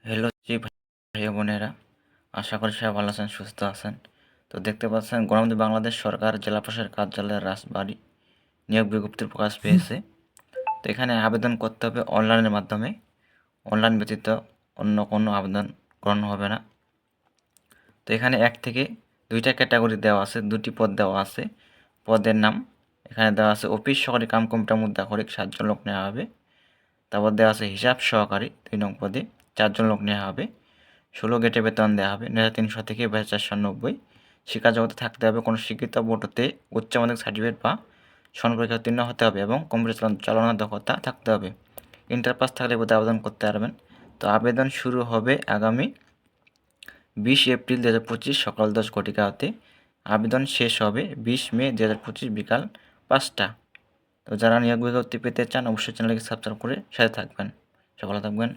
Hello ভাই বোনেরা, আশা করি সবাই ভালো আছেন, সুস্থ আছেন। তো দেখতে পাচ্ছেন গণপ্রজাতন্ত্রী বাংলাদেশ সরকার জেলা প্রশাসক কার্যালয়ের রাজবাড়ী নিয়োগ বিজ্ঞপ্তি প্রকাশ পেয়েছে। তো এখানে আবেদন করতে হবে অনলাইনের মাধ্যমে। অনলাইন ব্যতীত অন্য কোনো আবেদন গ্রহণ হবে না। তো এখানে 1 থেকে 2টা ক্যাটাগরি দেওয়া আছে, 2টি পদ দেওয়া আছে। পদের নাম এখানে দেওয়া আছে অফিস সহকারী কাম কম্পিউটার মুদ্রাক্ষরিক 7 জন লোক নেওয়া হবে। তারপর দেওয়া আছে হিসাব সহকারী 2 নং পদে 4 জন লোক নেওয়া হবে। 16 গেটে বেতন দেওয়া হবে 9,300 থেকে 2,490। শিক্ষা জগতে থাকতে হবে কোনো স্বীকৃত বোর্ড হতে উচ্চ মাধ্যমিক সার্টিফিকেট বা স্বর্ণ পরীক্ষা উত্তীর্ণ হতে হবে এবং কম্পিউটার চালানোর দক্ষতা থাকতে হবে। ইন্টার পাস থাকলে বোধহয় আবেদন করতে পারবেন। তো আবেদন শুরু হবে আগামী 20 এপ্রিল 2025 সকাল 10 ঘটিকা হতে। আবেদন শেষ হবে 20 মে 2025 বিকাল 5টা। তো যারা নিয়োগ বিজ্ঞপ্তি পেতে চান অবশ্যই চ্যানেলকে সাবস্ক্রাইব করে সাথে থাকবেন। সবাই ভালো থাকবেন।